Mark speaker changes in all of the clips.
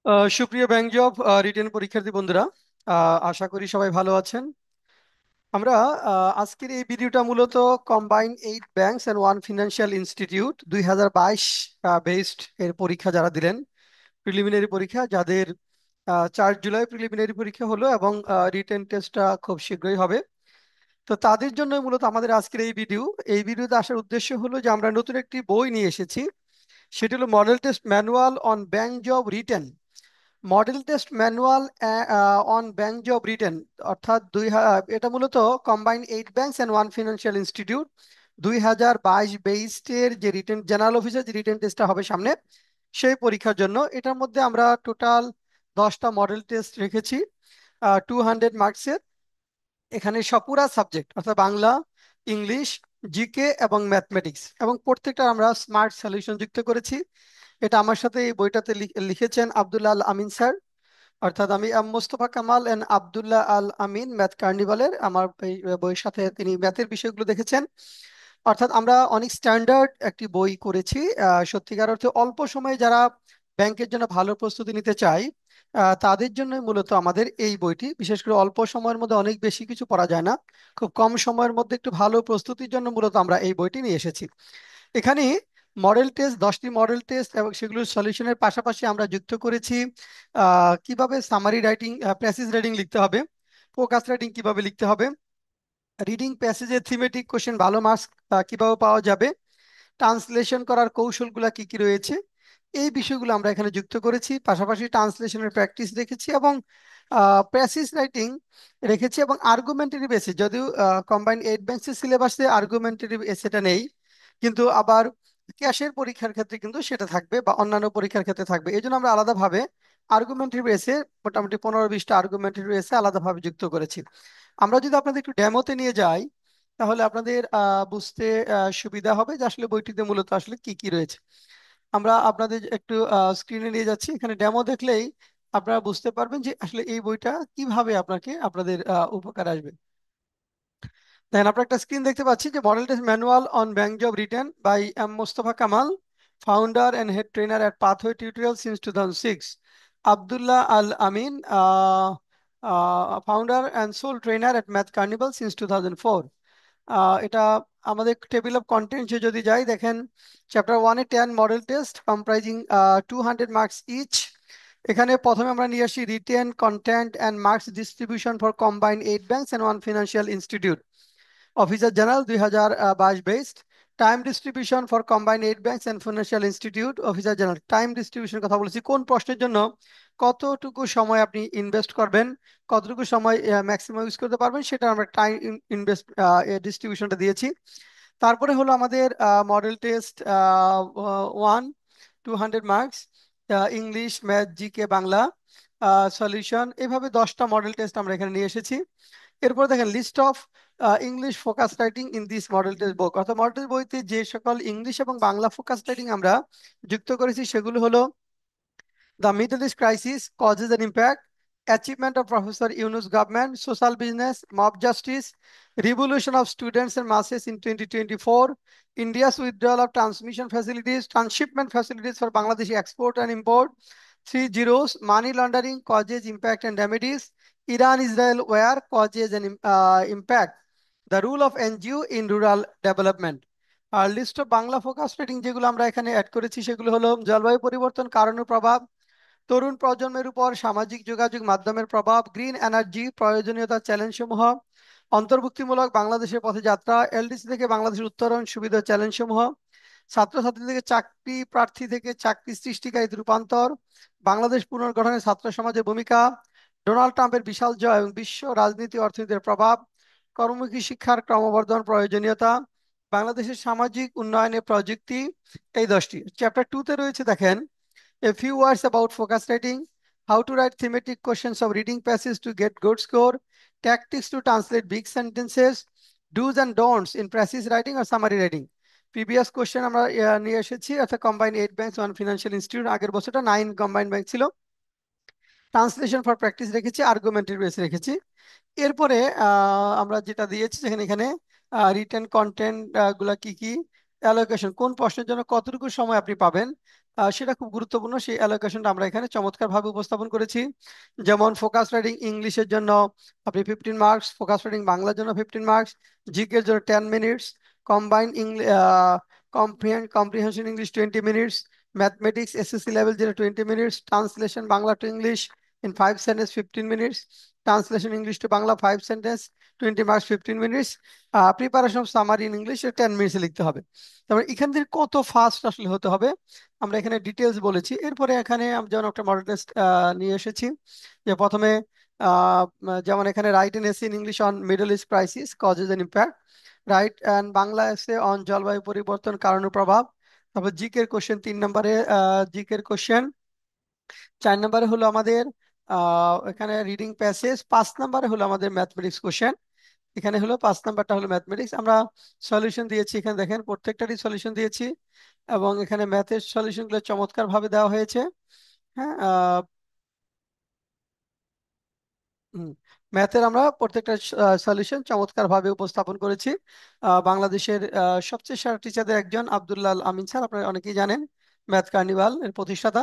Speaker 1: সুপ্রিয় bank job written পরীক্ষার্থী বন্ধুরা, আশা করি সবাই ভালো আছেন। আমরা আজকের এই ভিডিওটা মূলত combine 8 banks and one financial institute 2022 based এর পরীক্ষা যারা দিলেন, প্রিলিমিনারি পরীক্ষা যাদের 4 জুলাই প্রিলিমিনারি পরীক্ষা হলো এবং রিটেন টেস্টটা খুব শীঘ্রই হবে। তো তাদের জন্য মূলত আমাদের আজকের এই ভিডিওতে আসার উদ্দেশ্য হলো যে আমরা নতুন একটি বই নিয়ে এসেছি। সেটি হলো model test manual on bank job written, model test manual on bank job written. অর্থাৎ এটা মূলত combine 8 banks and one financial institute 2022 বেসডের যে রিটেন জেনারেল অফিসার যে রিটেন টেস্টটা হবে সামনে, সেই পরীক্ষার জন্য এটার মধ্যে আমরা টোটাল 10টা মডেল টেস্ট রেখেছি, 200 মার্কসের। এখানে সপুরা সাবজেক্ট অর্থাৎ বাংলা, ইংলিশ, জিকে এবং ম্যাথমেটিক্স, এবং প্রত্যেকটা আমরা স্মার্ট সলিউশন যুক্ত করেছি। এটা আমার সাথে এই বইটাতে লিখেছেন আব্দুল্লাহ আল আমিন স্যার। অর্থাৎ আমি মোস্তফা কামাল এন্ড আব্দুল্লাহ আল আমিন ম্যাথ কার্নিভালের আমার এই বইয়ের সাথে তিনি ম্যাথের বিষয়গুলো দেখেছেন। অর্থাৎ আমরা অনেক স্ট্যান্ডার্ড একটি বই করেছি। সত্যিকার অর্থে অল্প সময়ে যারা ব্যাংকের জন্য ভালো প্রস্তুতি নিতে চায়, তাদের জন্য মূলত আমাদের এই বইটি। বিশেষ করে অল্প সময়ের মধ্যে অনেক বেশি কিছু পড়া যায় না, খুব কম সময়ের মধ্যে একটু ভালো প্রস্তুতির জন্য মূলত আমরা এই বইটি নিয়ে এসেছি। এখানে মডেল টেস্ট 10টি মডেল টেস্ট এবং সেগুলোর সলিউশনের পাশাপাশি আমরা যুক্ত করেছি কিভাবে সামারি রাইটিং, প্যাসেজ রাইটিং লিখতে হবে, ফোকাস রাইটিং কিভাবে লিখতে হবে, রিডিং প্যাসেজে থিমেটিক কোশ্চেন ভালো মার্কস কিভাবে পাওয়া যাবে, ট্রান্সলেশন করার কৌশলগুলো কি কি রয়েছে, এই বিষয়গুলো আমরা এখানে যুক্ত করেছি। পাশাপাশি ট্রান্সলেশনের প্র্যাকটিস রেখেছি এবং প্যাসেজ রাইটিং রেখেছি এবং আর্গুমেন্টারি বেসিস। যদিও কম্বাইন্ড 8 ব্যাংকের সিলেবাসে আর্গুমেন্টারি এসেটা নেই, কিন্তু আবার ক্যাশের পরীক্ষার ক্ষেত্রে কিন্তু সেটা থাকবে বা অন্যান্য পরীক্ষার ক্ষেত্রে থাকবে। এই জন্য আমরা আলাদাভাবে আর্গুমেন্টারি বেসে মোটামুটি 15-20টা আর্গুমেন্টারি বেসে আলাদাভাবে যুক্ত করেছি। আমরা যদি আপনাদের একটু ডেমোতে নিয়ে যাই, তাহলে আপনাদের বুঝতে সুবিধা হবে যে আসলে বইটিতে মূলত আসলে কি কি রয়েছে। আমরা আপনাদের একটু স্ক্রিনে নিয়ে যাচ্ছি, এখানে ডেমো দেখলেই আপনারা বুঝতে পারবেন যে আসলে এই বইটা কিভাবে আপনাদের উপকার আসবে। দেখেন, আপনার একটা স্ক্রিন দেখতে পাচ্ছি যে model test manual on bank job written by M Mostafa Kamal, founder and head trainer at Pathway Tutorial since 2006, Abdullah Al Amin, founder and sole trainer at Math Carnival since 2004। এটা আমাদের টেবিল অফ কন্টেন্টে যদি যাই, দেখেন চ্যাপ্টার 1-এ 10 model test comprising 200 marks each. এখানে প্রথমে আমরা নিয়ে আসি written content and marks distribution for combined 8 banks and one financial institute officer general 2022 based. Time distribution for combined 8 banks and financial institute officer general. Time distribution কথা বলেছি, কোন প্রশ্নের জন্য কতটুকু সময় আপনি ইনভেস্ট করবেন, কতটুকু সময় ম্যাক্সিমাম ইউজ করতে পারবেন, সেটা আমরা টাইম ইনভেস্ট ডিস্ট্রিবিউশনটা দিয়েছি। তারপরে হলো আমাদের model test 200 marks, English, math, GK, Bangla solution, এভাবে 10টা মডেল টেস্ট আমরা এখানে নিয়ে এসেছি। এরপর দেখেন list of English focus writing in this model test book. অর্থাৎ মডেল টেস্ট বইতে যে সকল ইংলিশ এবং বাংলা ফোকাস রাইটিং আমরা যুক্ত করেছি সেগুলো হলো: The Middle East Crisis, Causes and Impact, Achievement of Professor Yunus Government, Social Business, Mob Justice, Revolution of Students and Masses in 2024, India's Withdrawal of Transmission Facilities, Transshipment Facilities for Bangladeshi Export and Import, Three Zeros, Money Laundering, Causes, Impact and Remedies, Iran-Israel War, Causes and Impact, The Role of NGO in Rural Development। আর list of Bangla focus writing যেগুলো আমরা এখানে add করেছি সেগুলো হলো: জলবায়ু পরিবর্তন, কারণ ও প্রভাব, তরুণ প্রজন্মের উপর সামাজিক যোগাযোগ মাধ্যমের প্রভাব, গ্রিন এনার্জি, প্রয়োজনীয়তা, চ্যালেঞ্জ সমূহ, অন্তর্ভুক্তিমূলক বাংলাদেশের পথে যাত্রা, এলডিসি থেকে বাংলাদেশের উত্তরণ, সুবিধা, চ্যালেঞ্জ সমূহ, ছাত্রছাত্রী থেকে চাকরি প্রার্থী থেকে চাকরি সৃষ্টিকারীতে রূপান্তর, বাংলাদেশ পুনর্গঠনে ছাত্র সমাজের ভূমিকা, ডোনাল্ড ট্রাম্পের বিশাল জয় এবং বিশ্ব রাজনীতি অর্থনীতির প্রভাব, কর্মমুখী শিক্ষার ক্রমবর্ধমান প্রয়োজনীয়তা, বাংলাদেশের সামাজিক উন্নয়নে প্রযুক্তি। এই 10টি। চ্যাপ্টার 2-তে রয়েছে দেখেন a few words about focus writing, how to write thematic questions of reading passage to get good score, tactics to translate big sentences, do's and don'ts in passage writing or summary writing। Previous question আমরা নিয়ে এসেছি, অর্থাৎ combined 8 banks one financial institute, আগের বছরটা 9 combined bank ছিল। Translation for practice রেখেছি, আর্গুমেন্টারি base রেখেছি। এরপরে আমরা যেটা দিয়েছি যেখানে এখানে রিটেন কন্টেন্ট গুলা কি কি, অ্যালোকেশন কোন প্রশ্নের জন্য কতটুকু সময় আপনি পাবেন, সেটা খুব গুরুত্বপূর্ণ। সেই অ্যালোকেশনটা আমরা এখানে চমৎকার ভাবে উপস্থাপন করেছি। যেমন ফোকাস রাইটিং ইংলিশের জন্য আপনি 15 মার্কস, ফোকাস রাইটিং বাংলার জন্য 15 মার্কস, জিকের জন্য 10 minutes, combined comprehension English 20 minutes, mathematics SSC level যেটা 20 minutes, translation Bangla to English in 5 sentence 15 minutes, translation English to Bangla 5 sentence 20 marks 15 minutes, preparation of summary in English 10 মিনিটসে লিখতে হবে। তারপরে এখান থেকে কত ফাস্ট আসলে হতে হবে আমরা এখানে ডিটেলস বলেছি। এরপরে এখানে আমি যেমন একটা মডেল টেস্ট নিয়ে এসেছি, যে প্রথমে যেমন এখানে write an essay in English on Middle East crisis causes and impact, write and Bangla essay on জলবায়ু পরিবর্তন কারণ ও প্রভাব। তারপর জিকের কোশ্চেন 3 নম্বরে, জিকের কোশ্চেন 4 নম্বরে হলো আমাদের এখানে রিডিং প্যাসেজ, 5 নম্বরে হলো আমাদের ম্যাথমেটিক্স কোশ্চেন। এখানে হলো 5 নাম্বারটা হলো ম্যাথমেটিক্স। আমরা সলিউশন দিয়েছি, এখানে দেখেন প্রত্যেকটারই সলিউশন দিয়েছি, এবং এখানে ম্যাথের সলিউশন গুলো চমৎকার ভাবে দেওয়া হয়েছে। হ্যাঁ, ম্যাথের আমরা প্রত্যেকটা সলিউশন চমৎকার ভাবে উপস্থাপন করেছি। বাংলাদেশের সবচেয়ে সেরা টিচারদের একজন আব্দুল্লাহ আল আমিন স্যার, আপনারা অনেকেই জানেন, ম্যাথ কার্নিভাল এর প্রতিষ্ঠাতা,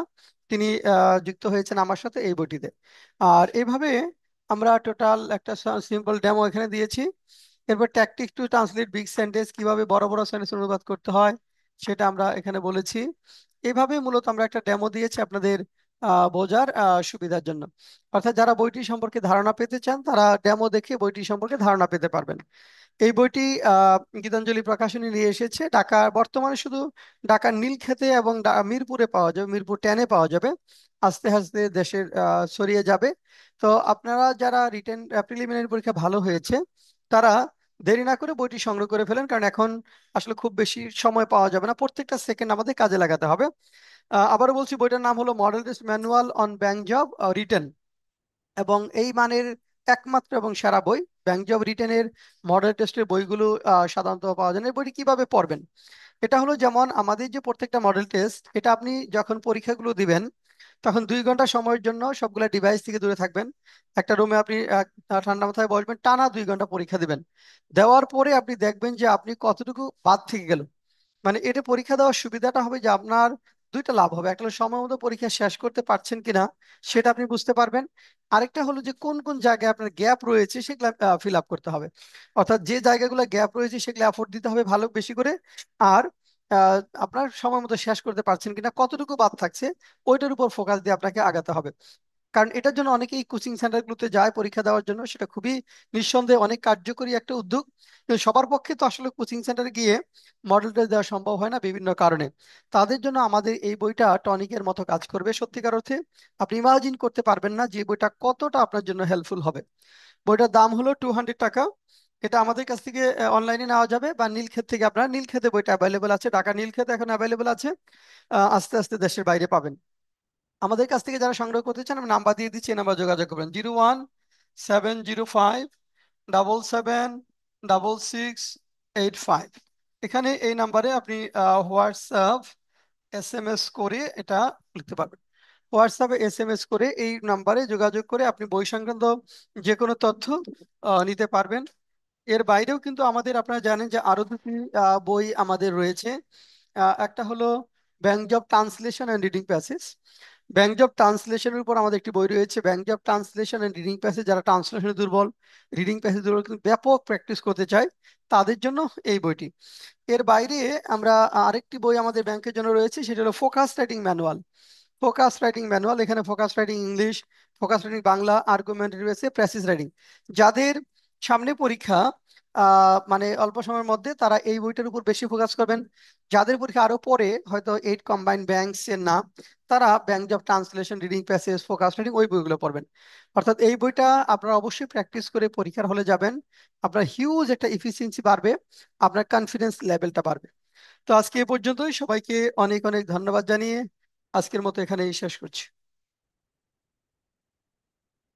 Speaker 1: তিনি যুক্ত হয়েছেন আমার সাথে এই বইটিতে। আর এইভাবে আমরা টোটাল একটা সিম্পল ডেমো এখানে দিয়েছি। এরপর tactic to translate big sentence, কিভাবে বড় বড় সেন্টেন্স অনুবাদ করতে হয় সেটা আমরা এখানে বলেছি। এইভাবে মূলত আমরা একটা ডেমো দিয়েছি আপনাদের বোঝার সুবিধার জন্য। অর্থাৎ যারা বইটি সম্পর্কে ধারণা পেতে চান তারা ডেমো দেখে বইটি সম্পর্কে ধারণা পেতে পারবেন। এই বইটি গীতাঞ্জলি প্রকাশনী নিয়ে এসেছে। বর্তমানে শুধু ঢাকার নীলক্ষেতে এবং মিরপুরে পাওয়া যাবে, মিরপুর 10-এ পাওয়া যাবে, আস্তে আস্তে দেশের ছড়িয়ে যাবে। তো আপনারা যারা রিটেন প্রিলিমিনারি পরীক্ষা ভালো হয়েছে তারা দেরি না করে বইটি সংগ্রহ করে ফেলেন, কারণ এখন আসলে খুব বেশি সময় পাওয়া যাবে না, প্রত্যেকটা সেকেন্ড আমাদের কাজে লাগাতে হবে। আবারও বলছি, বইটার নাম হলো model test manual on bank job written, এবং এই মানের একমাত্র এবং সেরা বই। ব্যাংক জব রিটেনের মডেল টেস্টের বইগুলো সাধারণত পাওয়া যায় না। এই বইটি কিভাবে পড়বেন, এটা হলো যেমন আমাদের যে প্রত্যেকটা মডেল টেস্ট, এটা আপনি যখন পরীক্ষাগুলো দিবেন তখন 2 ঘন্টা সময়ের জন্য সবগুলা ডিভাইস থেকে দূরে থাকবেন, একটা রুমে আপনি ঠান্ডা মাথায় বসবেন, টানা 2 ঘন্টা পরীক্ষা দিবেন। দেওয়ার পরে আপনি দেখবেন যে আপনি কতটুকু বাদ থেকে গেল। মানে এটা পরীক্ষা দেওয়ার সুবিধাটা হবে যে আপনার দুইটা লাভ হবে, একটা হলো সময় মতো পরীক্ষা শেষ করতে পারছেন কিনা সেটা আপনি বুঝতে পারবেন, আরেকটা হলো যে কোন কোন জায়গায় আপনার গ্যাপ রয়েছে সেগুলো ফিল আপ করতে হবে। অর্থাৎ যে জায়গাগুলো গ্যাপ রয়েছে সেগুলো এফোর্ট দিতে হবে ভালো বেশি করে। আর আপনার সময় মতো শেষ করতে পারছেন কিনা, কতটুকু বাদ থাকছে, ওইটার উপর ফোকাস দিয়ে আপনাকে আগাতে হবে। কারণ এটার জন্য অনেকেই কোচিং সেন্টারগুলোতে যায় পরীক্ষা দেওয়ার জন্য, সেটা খুবই নিঃসন্দেহে অনেক কার্যকরী একটা উদ্যোগ, কিন্তু সবার পক্ষে তো আসলে কোচিং সেন্টারে গিয়ে মডেল টেস্ট দেওয়া সম্ভব হয় না বিভিন্ন কারণে। তাদের জন্য আমাদের এই বইটা টনিকের মতো কাজ করবে সত্যিকার অর্থে। আপনি ইমাজিন করতে পারবেন না যে এই বইটা কতটা আপনার জন্য হেল্পফুল হবে। বইটার দাম হলো 200 টাকা। এটা আমাদের কাছ থেকে অনলাইনে নেওয়া যাবে, বা নীলক্ষেত থেকে, আপনারা নীলক্ষেতে বইটা অ্যাভেলেবল আছে, ঢাকা নীলক্ষেতে এখন অ্যাভেলেবল আছে, আস্তে আস্তে দেশের বাইরে পাবেন। আমাদের কাছ থেকে যারা সংগ্রহ করতে চান আমি নাম্বার দিয়ে দিচ্ছি, এই নাম্বার যোগাযোগ করবেন, 01-705-77-685। এখানে এই নাম্বারে আপনি হোয়াটসঅ্যাপ SMS করে এটা লিখতে পারবেন। হোয়াটসঅ্যাপে SMS করে এই নাম্বারে যোগাযোগ করে আপনি বই সংক্রান্ত যে কোনো তথ্য নিতে পারবেন। এর বাইরেও কিন্তু আমাদের, আপনারা জানেন যে আরো দুটি বই আমাদের রয়েছে। একটা হলো bank job translation and reading passage. Bank job ট্রান্সলেশনের উপর আমাদের একটি বই রয়েছে, bank job translation and reading passage. যারা ট্রান্সলেশনে দুর্বল, রিডিং প্যাসেজ দুর্বল কিন্তু ব্যাপক প্র্যাকটিস করতে চায়, তাদের জন্য এই বইটি। এর বাইরে আমরা আরেকটি বই আমাদের ব্যাংকের জন্য রয়েছে, সেটা হলো focus writing manual. Focus writing manual, এখানে focus writing English, focus writing Bangla, argumentary রয়েছে, প্যাসেজ রাইটিং। যাদের সামনে পরীক্ষা মানে অল্প সময়ের মধ্যে, তারা এই বইটার উপর বেশি ফোকাস করবেন। যাদের পরীক্ষা আরো পরে, হয়তো 8 কম্বাইন্ড ব্যাংকস এর না, তারা bank job translation, reading passage, focus writing ওই বইগুলো পড়বেন। অর্থাৎ এই বইটা আপনারা অবশ্যই প্র্যাকটিস করে পরীক্ষার হলে যাবেন, আপনার হিউজ একটা ইফিসিয়েন্সি বাড়বে, আপনার কনফিডেন্স লেভেলটা বাড়বে। তো আজকে এ পর্যন্তই, সবাইকে অনেক অনেক ধন্যবাদ জানিয়ে আজকের মতো এখানেই শেষ করছি।